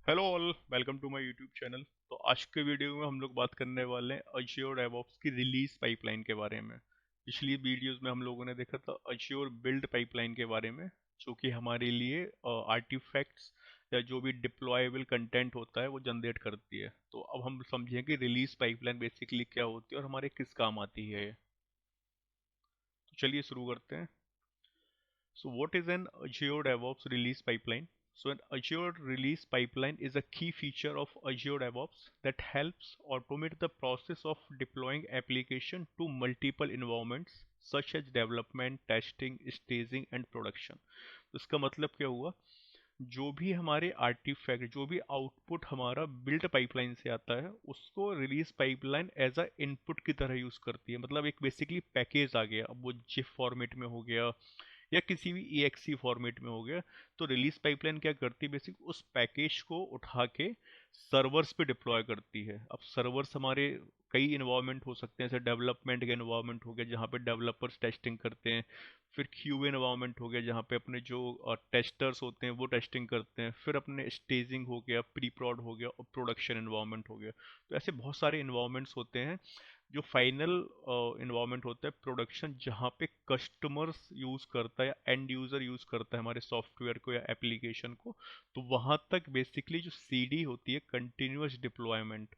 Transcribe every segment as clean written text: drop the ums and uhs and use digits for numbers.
Hello all, welcome to my YouTube channel. तो आज के वीडियो में हम लोग बात करने वाले हैं अज्योर डेवऑप्स की रिलीज पाइपलाइन के बारे में। पिछली वीडियोस में हम लोगों ने देखा था अज्योर बिल्ड पाइपलाइन के बारे में, जो कि हमारे लिए आर्टिफैक्ट्स या जो भी डिप्लॉयबल कंटेंट होता है वो जनरेट करती है। तो अब हम समझें कि रिलीज पाइपलाइन बेसिकली क्या होती है और हमारे किस काम आती है ये। तो चलिए शुरू करते हैं। So what is an Azure DevOps release pipeline? So an Azure release pipeline is a key feature of Azure DevOps that helps automate the process of deploying application to multiple environments such as development, testing, staging and production. तो इसका मतलब क्या हुआ? जो भी हमारे artefact, जो भी आउटपुट हमारा बिल्ड पाइपलाइन से आता है, उसको release pipeline as a input की तरह यूज करती है। मतलब एक बेसिकली पैकेज आ गया, अब वो जिफ फॉर्मेट में हो गया या किसी भी EXE फॉर्मेट में हो गया। तो रिलीज पाइपलाइन क्या करती है, बेसिक उस पैकेज को उठा के सर्वर्स पे डिप्लॉय करती है। अब सर्वर्स हमारे कई इन्वायरमेंट हो सकते हैं, जैसे डेवलपमेंट का इन्वायरमेंट हो गया जहाँ पे डेवलपर्स टेस्टिंग करते हैं। फिर क्यूए इन्वायरमेंट हो गया जहाँ पे अपने जो टेस्टर्स होते हैं वो टेस्टिंग करते हैं। फिर अपने स्टेजिंग हो गया, प्री प्रॉड हो गया और प्रोडक्शन इन्वायरमेंट हो गया। तो ऐसे बहुत सारे इन्वायरमेंट्स होते हैं। जो फाइनल इन्वायरमेंट होता है प्रोडक्शन, जहाँ पे कस्टमर्स यूज करता है या एंड यूजर यूज करता है हमारे सॉफ्टवेयर को या एप्लीकेशन को, तो वहां तक बेसिकली जो सीडी होती है, कंटिन्यूअस डिप्लॉयमेंट,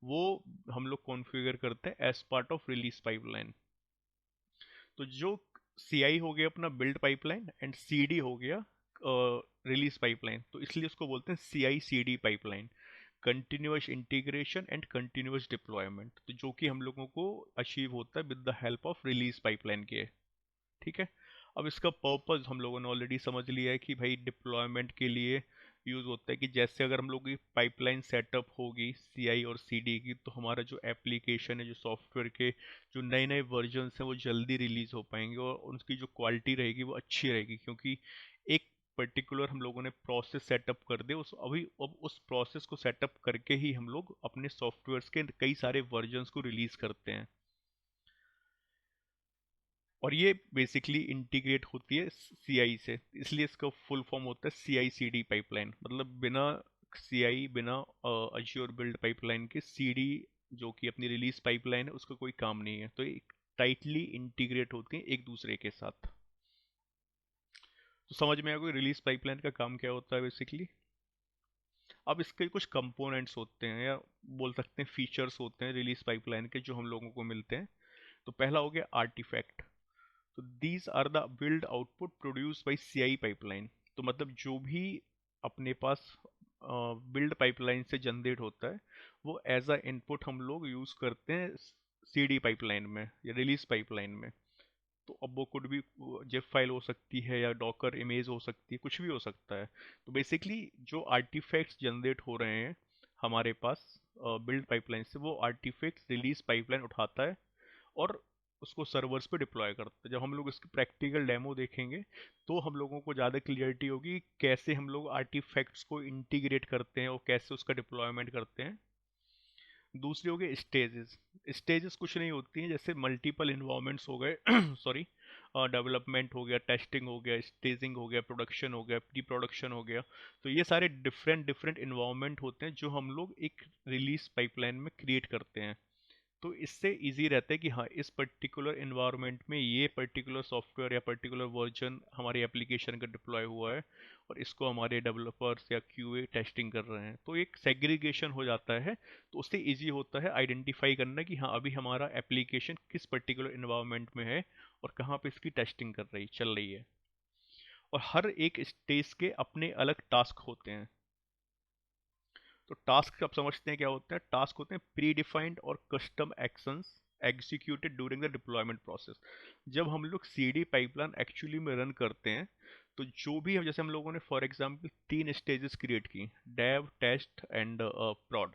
वो हम लोग कॉन्फ़िगर करते हैं as part of release pipeline. तो जो सीआई हो गया अपना बिल्ड पाइपलाइन एंड सीडी हो गया रिलीज पाइपलाइन, तो इसलिए उसको बोलते हैं CI/CD pipeline, continuous integration and continuous deployment. तो जो कि हम लोगों को अचीव होता है with the help of release pipeline के। ठीक है। अब इसका पर्पस हम लोगों ने ऑलरेडी समझ लिया है कि भाई डिप्लॉयमेंट के लिए यूज होता है कि जैसे अगर हम लोग की पाइपलाइन सेटअप होगी CI और CD की, तो हमारा जो एप्लीकेशन है, जो सॉफ्टवेयर के जो नए नए वर्जन्स हैं वो जल्दी रिलीज हो पाएंगे और उनकी जो क्वालिटी रहेगी वो अच्छी रहेगी, क्योंकि एक पर्टिकुलर हम लोगों ने प्रोसेस सेटअप कर दे उस अभी अब उस प्रोसेस को सेटअप करके ही हम लोग अपने सॉफ्टवेयर्स के कई सारे वर्जन्स को रिलीज करते हैं। और ये बेसिकली इंटीग्रेट होती है CI से, इसलिए इसका फुल फॉर्म होता है CI/CD पाइपलाइन। मतलब बिना CI, बिना अज्योर बिल्ड पाइपलाइन के CD, जो कि अपनी रिलीज पाइपलाइन है, उसका कोई काम नहीं है। तो ये टाइटली इंटीग्रेट होती है एक दूसरे के साथ। तो समझ में आया कोई रिलीज पाइपलाइन का काम क्या होता है बेसिकली। अब इसके कुछ कंपोनेंट्स होते हैं या बोल सकते हैं फीचर्स होते हैं रिलीज पाइपलाइन के, जो हम लोगों को मिलते हैं। तो पहला हो गया आर्टिफैक्ट। तो these are the build output produced by CI pipeline. तो मतलब जो भी अपने पास बिल्ड पाइपलाइन से जनरेट होता है, वो एज अ इनपुट हम लोग यूज करते हैं CD पाइपलाइन में या रिलीज पाइपलाइन में। तो अब वो कुड भी जिप फाइल हो सकती है या डॉकर इमेज हो सकती है, कुछ भी हो सकता है। तो बेसिकली जो आर्टिफैक्ट्स जनरेट हो रहे हैं हमारे पास बिल्ड पाइपलाइन से, वो आर्टिफैक्ट्स रिलीज पाइपलाइन उठाता है और उसको सर्वर्स पे डिप्लॉय करते हैं। जब हम लोग इसकी प्रैक्टिकल डेमो देखेंगे तो हम लोगों को ज़्यादा क्लियरिटी होगी कि कैसे हम लोग आर्टिफैक्ट्स को इंटीग्रेट करते हैं और कैसे उसका डिप्लॉयमेंट करते हैं। दूसरी हो गई स्टेजेस। स्टेजेस कुछ नहीं होती हैं, जैसे मल्टीपल इन्वायरमेंट्स हो गए सॉरी, डेवलपमेंट हो गया, टेस्टिंग हो गया, स्टेजिंग हो गया, प्रोडक्शन हो गया, प्री प्रोडक्शन हो गया। तो ये सारे डिफरेंट डिफरेंट इन्वायरमेंट होते हैं जो हम लोग एक रिलीज पाइपलाइन में क्रिएट करते हैं। तो इससे इजी रहता है कि हाँ, इस पर्टिकुलर इन्वायरमेंट में ये पर्टिकुलर सॉफ्टवेयर या पर्टिकुलर वर्जन हमारी एप्लीकेशन का डिप्लॉय हुआ है और इसको हमारे डेवलपर्स या QA टेस्टिंग कर रहे हैं। तो एक सेग्रीगेशन हो जाता है। तो उससे इजी होता है आइडेंटिफाई करना कि हाँ, अभी हमारा एप्लीकेशन किस पर्टिकुलर इन्वायरमेंट में है और कहाँ पे इसकी टेस्टिंग चल रही है। और हर एक स्टेज के अपने अलग टास्क होते हैं। तो टास्क आप समझते हैं क्या होते हैं। टास्क होते हैं प्री डिफाइंड और custom actions executed during the deployment process. जब हम लोग CD पाइपलाइन एक्चुअली में रन करते हैं, तो जो भी जैसे हम लोगों ने फॉर एग्जांपल 3 स्टेजेस क्रिएट की, डेव, टेस्ट एंड प्रॉड।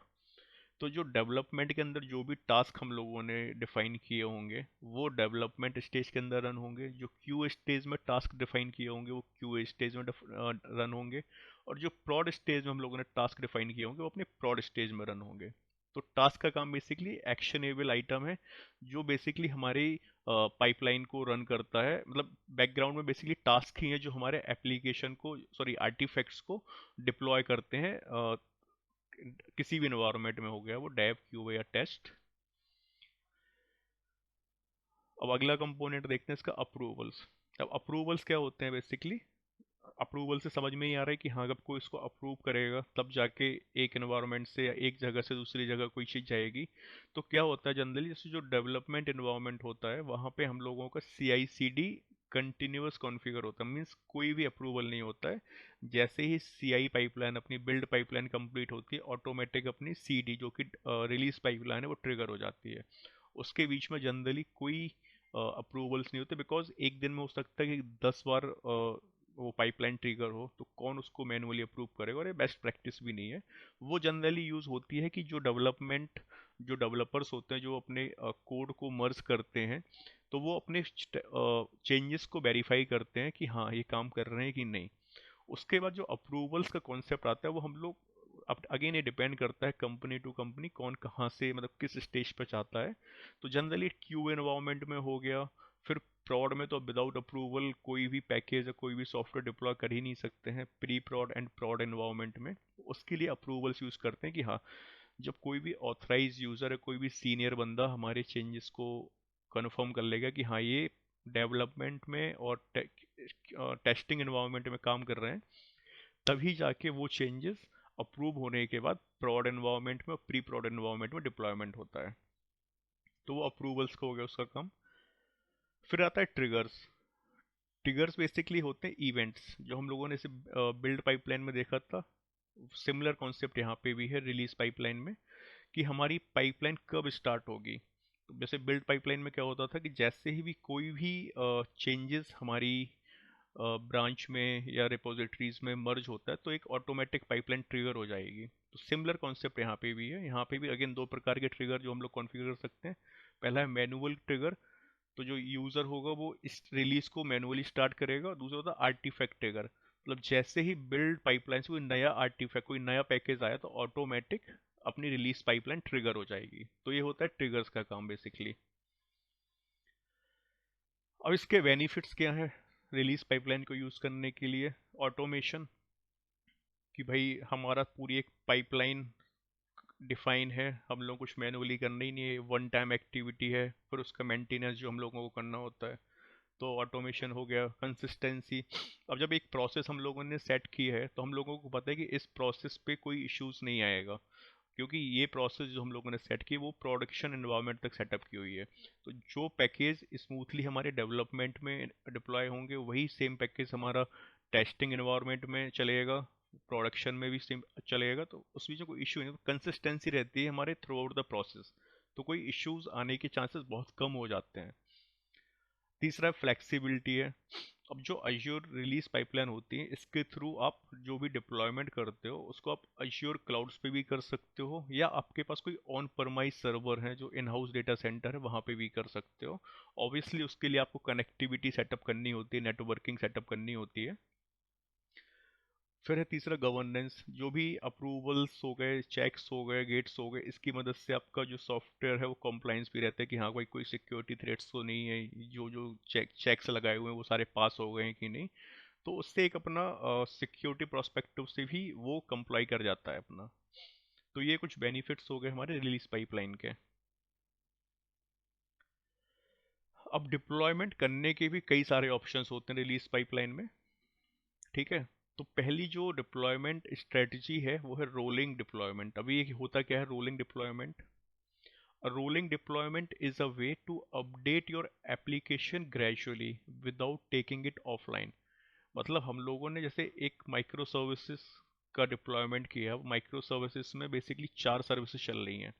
तो जो डेवलपमेंट के अंदर जो भी टास्क हम लोगों ने डिफाइन किए होंगे वो डेवलपमेंट स्टेज के अंदर रन होंगे। जो क्यू स्टेज में टास्क डिफाइन किए होंगे वो QA स्टेज में रन होंगे। और जो प्रॉड स्टेज में हम लोगों ने टास्क डिफाइन किए होंगे वो अपने प्रॉड स्टेज में रन होंगे। तो टास्क का काम बेसिकली एक्शनेबल आइटम है, जो बेसिकली हमारी पाइपलाइन को रन करता है। मतलब बैकग्राउंड में बेसिकली टास्क ही है जो हमारे एप्लीकेशन को, सॉरी, आर्टिफैक्ट्स को डिप्लॉय करते हैं किसी भी इन्वायरमेंट में हो गया वो डेव क्यूए या टेस्ट। अब अगला कंपोनेंट देखते हैं इसका अप्रूवल्स। अब अप्रूवल्स क्या होते हैं बेसिकली, अप्रूवल से समझ में ही आ रहा है कि हाँ, जब कोई इसको अप्रूव करेगा तब जाके एक एनवायरनमेंट से या एक जगह से दूसरी जगह कोई चीज़ जाएगी। तो क्या होता है जनरली, जैसे जो डेवलपमेंट एनवायरनमेंट होता है वहाँ पे हम लोगों का CI/CD कंटिन्यूअस कॉन्फ़िगर होता है, मीन्स कोई भी अप्रूवल नहीं होता है। जैसे ही CI पाइपलाइन अपनी बिल्ड पाइपलाइन कंप्लीट होती है, ऑटोमेटिक अपनी CD जो कि रिलीज पाइपलाइन है वो ट्रिगर हो जाती है। उसके बीच में जनरली कोई अप्रूवल्स नहीं होते, बिकॉज एक दिन में हो सकता है कि 10 बार वो पाइपलाइन ट्रिगर हो, तो कौन उसको मैनुअली अप्रूव करेगा, और ये बेस्ट प्रैक्टिस भी नहीं है। वो जनरली यूज़ होती है कि जो डेवलपर्स होते हैं जो अपने कोड को मर्ज करते हैं, तो वो अपने चेंजेस को वेरीफाई करते हैं कि हाँ ये काम कर रहे हैं कि नहीं। उसके बाद जो अप्रूवल्स का कॉन्सेप्ट आता है वो हम लोग, अब अगेन ये डिपेंड करता है कंपनी टू कंपनी कौन कहाँ से मतलब किस स्टेज पर चाहता है। तो जनरली क्यू एनवायरनमेंट में हो गया। फिर प्रॉड में तो विदाउट अप्रूवल कोई भी पैकेज या कोई भी सॉफ्टवेयर डिप्लॉय कर ही नहीं सकते हैं, pre prod and prod environment में। उसके लिए अप्रूवल्स यूज़ करते हैं कि हाँ, जब कोई भी ऑथराइज यूज़र है, कोई भी सीनियर बंदा हमारे चेंजेस को कन्फर्म कर लेगा कि हाँ ये डेवलपमेंट में और टेस्टिंग एनवायरनमेंट में काम कर रहे हैं, तभी जाके वो चेंजेस अप्रूव होने के बाद प्रॉड एनवायरनमेंट में और प्री प्रॉड एनवायरनमेंट में डिप्लॉयमेंट होता है। तो वो अप्रूवल्स का हो गया उसका काम। फिर आता है ट्रिगर्स। ट्रिगर्स बेसिकली होते हैं इवेंट्स, जो हम लोगों ने इसे बिल्ड पाइपलाइन में देखा था। सिमिलर कॉन्सेप्ट यहाँ पे भी है रिलीज पाइपलाइन में, कि हमारी पाइपलाइन कब स्टार्ट होगी। तो जैसे बिल्ड पाइपलाइन में क्या होता था कि जैसे ही भी कोई भी चेंजेस हमारी ब्रांच में या रिपोजिटरीज में मर्ज होता है तो एक ऑटोमेटिक पाइपलाइन ट्रिगर हो जाएगी। तो सिमिलर कॉन्सेप्ट यहाँ पे भी है। यहाँ पे भी अगेन दो प्रकार के ट्रिगर जो हम लोग कॉन्फ़िगर कर सकते हैं। पहला है मैनुअल ट्रिगर, तो जो यूज़र होगा वो इस रिलीज को मैनुअली स्टार्ट करेगा। और दूसरा होता है आर्टिफैक्ट ट्रिगर, मतलब जैसे ही बिल्ड पाइपलाइन से कोई नया आर्टिफैक्ट, कोई नया पैकेज आया तो ऑटोमेटिक अपनी रिलीज पाइपलाइन ट्रिगर हो जाएगी। तो ये होता है ट्रिगर्स का काम बेसिकली। अब इसके बेनिफिट्स क्या है रिलीज पाइपलाइन को यूज़ करने के लिए। ऑटोमेशन, कि भाई हमारा पूरी एक पाइपलाइन डिफाइन है, हम लोग कुछ मैनुअली करना ही नहीं है, वन टाइम एक्टिविटी है। फिर उसका मेंटेनेंस जो हम लोगों को करना होता है, तो ऑटोमेशन हो गया। कंसिस्टेंसी, अब जब एक प्रोसेस हम लोगों ने सेट की है तो हम लोगों को पता है कि इस प्रोसेस पे कोई इश्यूज नहीं आएगा, क्योंकि ये प्रोसेस जो हम लोगों ने सेट की वो प्रोडक्शन एनवायरनमेंट तक सेटअप की हुई है। तो जो पैकेज स्मूथली हमारे डेवलपमेंट में डिप्लॉय होंगे वही सेम पैकेज हमारा टेस्टिंग एनवायरनमेंट में चलेगा, प्रोडक्शन में भी सेम चलेगा। तो उस बीच में कोई इशू नहीं, तो कंसिस्टेंसी रहती है हमारे थ्रू आउट द प्रोसेस, तो कोई इश्यूज आने के चांसेस बहुत कम हो जाते हैं। तीसरा फ्लेक्सिबिलिटी है। अब जो अज्योर रिलीज पाइपलाइन होती है इसके थ्रू आप जो भी डिप्लॉयमेंट करते हो उसको आप अज्योर क्लाउड्स पे भी कर सकते हो, या आपके पास कोई ऑन परमाइज सर्वर है जो इन हाउस डेटा सेंटर है वहाँ पे भी कर सकते हो। ऑब्वियसली उसके लिए आपको कनेक्टिविटी सेटअप करनी होती है, नेटवर्किंग सेटअप करनी होती है। फिर है तीसरा गवर्नेंस, जो भी अप्रूवल्स हो गए, चेक्स हो गए, गेट्स हो गए, इसकी मदद से आपका जो सॉफ्टवेयर है वो कॉम्प्लाइंस भी रहता है कि हाँ भाई कोई सिक्योरिटी थ्रेट्स तो नहीं है, जो जो चेक्स लगाए हुए हैं वो सारे पास हो गए हैं कि नहीं। तो उससे एक अपना सिक्योरिटी प्रोस्पेक्टिव से भी वो कंप्लाई कर जाता है अपना। तो ये कुछ बेनिफिट्स हो गए हमारे रिलीज पाइपलाइन के। अब डिप्लॉयमेंट करने के भी कई सारे ऑप्शंस होते हैं रिलीज पाइपलाइन में, ठीक है। तो पहली जो डिप्लॉयमेंट स्ट्रेटजी है वो है रोलिंग डिप्लॉयमेंट। अभी ये होता क्या है rolling deployment? A rolling deployment is a way to update your application gradually without taking it offline। मतलब हम लोगों ने जैसे एक माइक्रो सर्विसेज का डिप्लॉयमेंट किया, माइक्रो सर्विसेज में बेसिकली 4 सर्विसेज चल रही हैं।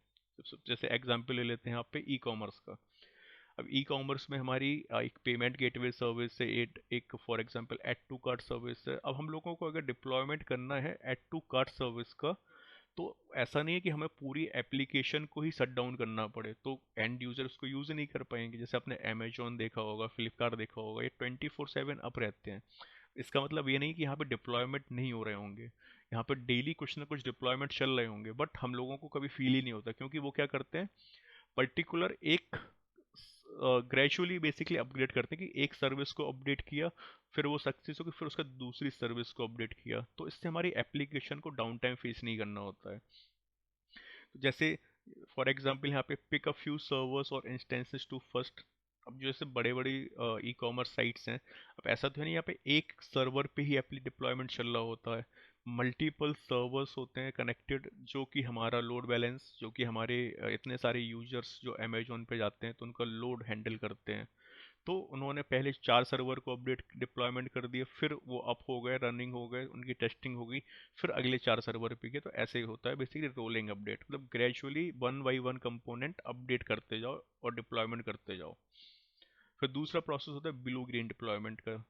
जैसे एग्जांपल ले लेते हैं यहाँ पे ई कॉमर्स का। अब ई कॉमर्स में हमारी एक पेमेंट गेटवे सर्विस है, एक for example add to cart service है। अब हम लोगों को अगर डिप्लॉयमेंट करना है ऐड टू कार्ट सर्विस का, तो ऐसा नहीं है कि हमें पूरी एप्लीकेशन को ही शट डाउन करना पड़े, तो एंड यूजर उसको यूज नहीं कर पाएंगे। जैसे आपने अमेजोन देखा होगा, फ्लिपकार्ट देखा होगा, ये 24/7 अप रहते हैं। इसका मतलब ये नहीं कि यहाँ पे डिप्लॉयमेंट नहीं हो रहे होंगे, यहाँ पे डेली कुछ ना कुछ डिप्लॉयमेंट चल रहे होंगे, बट हम लोगों को कभी फील ही नहीं होता, क्योंकि वो क्या करते हैं, पर्टिकुलर एक ग्रेजुअली बेसिकली अपग्रेड करते हैं कि एक सर्विस को अपडेट किया, फिर वो सक्सेस होगी, फिर उसका दूसरी सर्विस को अपडेट किया, तो इससे हमारी एप्लीकेशन को डाउन टाइम फेस नहीं करना होता है। तो जैसे फॉर एग्जांपल यहाँ पे पिक अ फ्यू सर्वर्स और इंस्टेंसेस टू फर्स्ट। अब जैसे बड़े बड़े ई कॉमर्स साइट्स हैं, अब ऐसा तो है नहीं यहाँ पे एक सर्वर पे ही एप्ली डिप्लॉयमेंट चल रहा होता है, मल्टीपल सर्वर्स होते हैं कनेक्टेड, जो कि हमारा लोड बैलेंस, जो कि हमारे इतने सारे यूजर्स जो अमेजोन पे जाते हैं तो उनका लोड हैंडल करते हैं। तो उन्होंने पहले 4 सर्वर को अपडेट डिप्लॉयमेंट कर दिए, फिर वो अप हो गए, रनिंग हो गए, उनकी टेस्टिंग हो गई, फिर अगले 4 सर्वर पे गए। तो ऐसे ही होता है बेसिकली रोलिंग अपडेट, मतलब gradually one by one component update करते जाओ और डिप्लॉयमेंट करते जाओ। फिर दूसरा प्रोसेस होता है ब्लू ग्रीन डिप्लॉयमेंट का।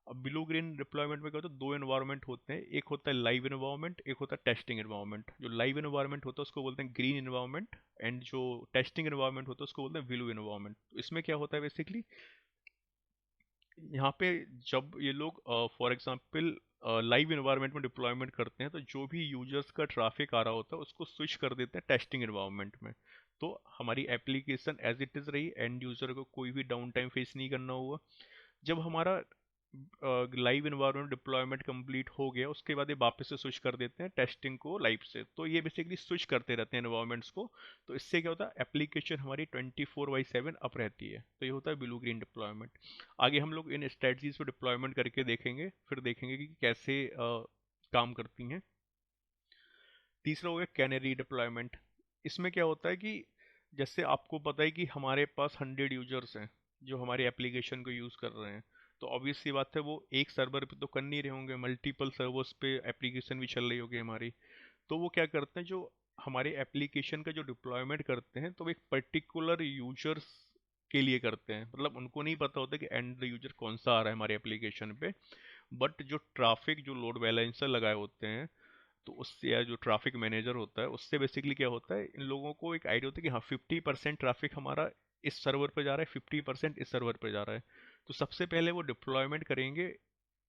अब ब्लू ग्रीन डिप्लॉयमेंट में क्या होता है, दो एनवायरनमेंट होते हैं, एक होता है लाइव एनवायरनमेंट, एक होता है टेस्टिंग एनवायरनमेंट। जो लाइव एनवायरनमेंट होता है उसको बोलते हैं ग्रीन एनवायरनमेंट, एंड जो टेस्टिंग एनवायरनमेंट होता है उसको बोलते हैं ब्लू एनवायरनमेंट। इसमें क्या होता है बेसिकली, यहाँ पे जब ये लोग फॉर एग्जांपल लाइव एनवायरनमेंट में डिप्लॉयमेंट करते हैं, तो जो भी यूजर्स का ट्रैफिक आ रहा होता है उसको स्विच कर देते हैं टेस्टिंग एनवायरनमेंट में। तो हमारी एप्लीकेशन एज इट इज़ रही, एंड यूजर को कोई भी डाउन टाइम फेस नहीं करना हुआ। जब हमारा लाइव एनवायरनमेंट डिप्लॉयमेंट कंप्लीट हो गया, उसके बाद ये वापस से स्विच कर देते हैं टेस्टिंग को लाइव से। तो ये बेसिकली स्विच करते रहते हैं एनवायरनमेंट्स को। तो इससे क्या होता है, एप्लीकेशन हमारी 24/7 अप रहती है। तो ये होता है ब्लू ग्रीन डिप्लॉयमेंट। आगे हम लोग इन स्ट्रेटजीज पे डिप्लॉयमेंट करके देखेंगे, फिर देखेंगे कि कैसे काम करती हैं। तीसरा हो गया कैनरी डिप्लॉयमेंट। इसमें क्या होता है कि जैसे आपको पता है कि हमारे पास 100 यूजर्स हैं जो हमारी एप्लीकेशन को यूज़ कर रहे हैं, तो ऑब्वियस सी बात है वो एक सर्वर पे तो कर नहीं रहे होंगे, मल्टीपल सर्वर्स पे एप्लीकेशन भी चल रही होगी हमारी। तो वो क्या करते हैं, जो हमारे एप्लीकेशन का जो डिप्लॉयमेंट करते हैं, तो वो एक पर्टिकुलर यूजर्स के लिए करते हैं। मतलब उनको नहीं पता होता कि एंड यूजर कौन सा आ रहा है हमारे एप्लीकेशन पे, बट जो ट्रैफिक जो लोड बैलेंसर लगाए होते हैं, तो उससे या जो ट्रैफिक मैनेजर होता है उससे बेसिकली क्या होता है, इन लोगों को एक आइडिया होता है कि हाँ 50% ट्रैफिक हमारा इस सर्वर पे जा रहा है, 50% इस सर्वर पे जा रहा है। तो सबसे पहले वो डिप्लॉयमेंट करेंगे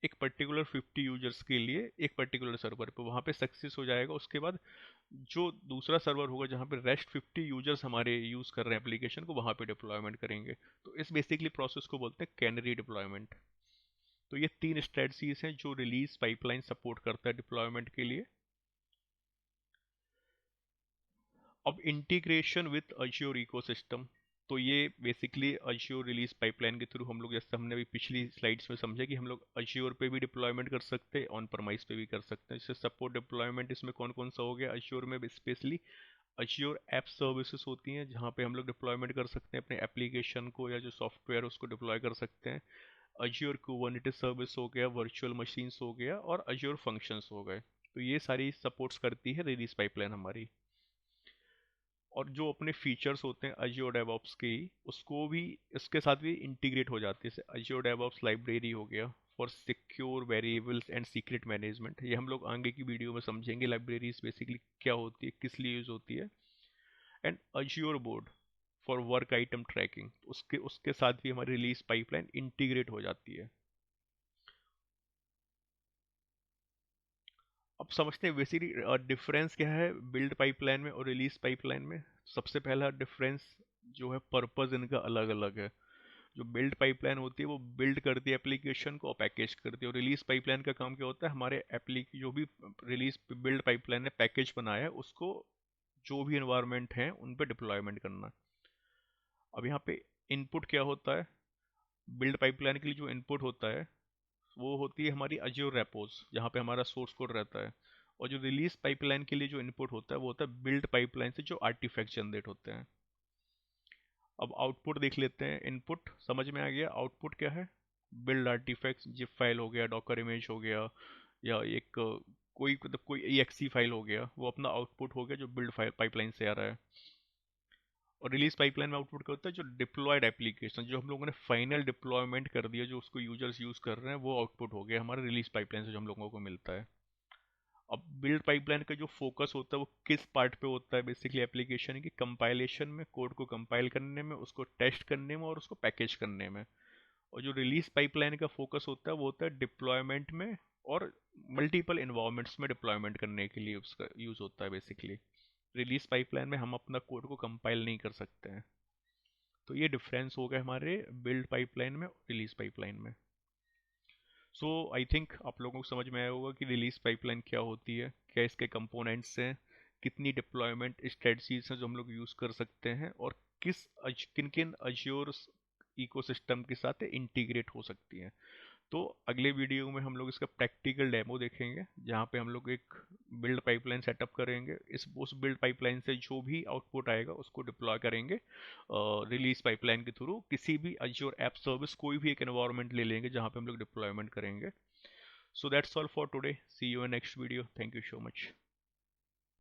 एक पर्टिकुलर 50 यूजर्स के लिए एक पर्टिकुलर सर्वर पे, वहाँ पे सक्सेस हो जाएगा। उसके बाद जो दूसरा सर्वर होगा जहाँ पे रेस्ट 50 यूजर्स हमारे यूज़ कर रहे हैं एप्लीकेशन को, वहाँ पे डिप्लॉयमेंट करेंगे। तो इस बेसिकली प्रोसेस को बोलते हैं कैनरी डिप्लॉयमेंट। तो ये 3 स्ट्रेटजीज हैं जो रिलीज पाइपलाइन सपोर्ट करता है डिप्लॉयमेंट के लिए। अब इंटीग्रेशन विथ अज्योर इकोसिस्टम, तो ये बेसिकली अज्योर रिलीज पाइपलाइन के थ्रू हम लोग, जैसे हमने अभी पिछली स्लाइड्स में समझा कि हम लोग अज्योर पे भी डिप्लॉयमेंट कर सकते हैं, ऑन परमाइस पे भी कर सकते हैं। जैसे सपोर्ट डिप्लॉयमेंट इसमें कौन कौन सा हो गया, अज्योर में स्पेशली अज्योर ऐप सर्विसेज होती हैं जहाँ पे हम लोग डिप्लॉयमेंट कर सकते हैं अपने एप्लीकेशन को, या जो सॉफ्टवेयर उसको डिप्लॉय कर सकते हैं। अज्योर कुबरनेटिस सर्विस हो गया, वर्चुअल मशीन्स हो गया, और अज्योर फंक्शंस हो गए। तो ये सारी सपोर्ट्स करती है रिलीज पाइपलाइन हमारी। और जो अपने फीचर्स होते हैं अजियो डेवऑप्स के ही, उसको भी इसके साथ भी इंटीग्रेट हो जाती है। जैसे अजियो डेवऑप्स लाइब्रेरी हो गया for secure variables and secret management, ये हम लोग आगे की वीडियो में समझेंगे लाइब्रेरीज बेसिकली क्या होती है, किस लिए यूज होती है। And Azure board for work item tracking, उसके उसके साथ भी हमारी रिलीज पाइपलाइन इंटीग्रेट हो जाती है। अब समझते हैं बेसिकली डिफरेंस क्या है बिल्ड पाइपलाइन में और रिलीज पाइपलाइन में। सबसे पहला डिफरेंस जो है, पर्पस इनका अलग अलग है। जो बिल्ड पाइपलाइन होती है वो बिल्ड करती है एप्लीकेशन को और पैकेज करती है, और रिलीज पाइपलाइन का काम क्या होता है, हमारे एप्लीक जो भी रिलीज बिल्ड पाइपलाइन ने पैकेज बनाया है उसको जो भी इन्वायरमेंट है उन पे डिप्लॉयमेंट करना। अब यहाँ पे इनपुट क्या होता है, बिल्ड पाइपलाइन के लिए जो इनपुट होता है वो होती है हमारी अज्योर रेपोज, जहाँ पे हमारा सोर्स कोड रहता है। और जो रिलीज पाइपलाइन के लिए जो इनपुट होता है वो होता है बिल्ड पाइपलाइन से जो आर्टिफैक्ट जनरेट होते हैं। अब आउटपुट देख लेते हैं। इनपुट समझ में आ गया, आउटपुट क्या है, बिल्ड आर्टिफैक्ट्स, जिप फाइल हो गया, डॉकर इमेज हो गया, या एक कोई मतलब कोई EXE फाइल हो गया, वो अपना आउटपुट हो गया जो बिल्ड फाइल पाइपलाइन से आ रहा है। और रिलीज पाइपलाइन में आउटपुट क्या होता है, जो डिप्लॉयड एप्लीकेशन जो हम लोगों ने फाइनल डिप्लॉयमेंट कर दिया, जो उसको यूजर्स यूज कर रहे हैं, वो आउटपुट हो गया हमारा रिलीज पाइपलाइन से जो हम लोगों को मिलता है। अब बिल्ड पाइपलाइन का जो फोकस होता है वो किस पार्ट पे होता है, बेसिकली एप्लीकेशन की कंपाइलेशन में, कोड को कंपाइल करने में, उसको टेस्ट करने में, और उसको पैकेज करने में। और जो रिलीज पाइपलाइन का फोकस होता है वो होता है डिप्लॉयमेंट में, और मल्टीपल इन्वायरमेंट्स में डिप्लॉयमेंट करने के लिए उसका यूज होता है बेसिकली। रिलीज पाइपलाइन में हम अपना कोड को कंपाइल नहीं कर सकते हैं। तो ये डिफरेंस हो गया हमारे बिल्ड पाइपलाइन में और रिलीज पाइपलाइन में। सो आई थिंक आप लोगों को समझ में आया होगा कि रिलीज पाइपलाइन क्या होती है, क्या इसके कंपोनेंट्स हैं, कितनी डिप्लॉयमेंट स्ट्रेटजीज हैं जो हम लोग यूज़ कर सकते हैं, और किन किन अज्योर इकोसिस्टम के साथ इंटीग्रेट हो सकती हैं। तो अगले वीडियो में हम लोग इसका प्रैक्टिकल डेमो देखेंगे, जहाँ पे हम लोग एक बिल्ड पाइपलाइन सेटअप करेंगे। उस बिल्ड पाइपलाइन से जो भी आउटपुट आएगा उसको डिप्लॉय करेंगे रिलीज पाइपलाइन के थ्रू। किसी भी अज्योर ऐप सर्विस कोई भी एक एनवायरनमेंट ले लेंगे जहाँ पे हम लोग डिप्लॉयमेंट करेंगे। So that's all for today, see you in next video, thank you so much.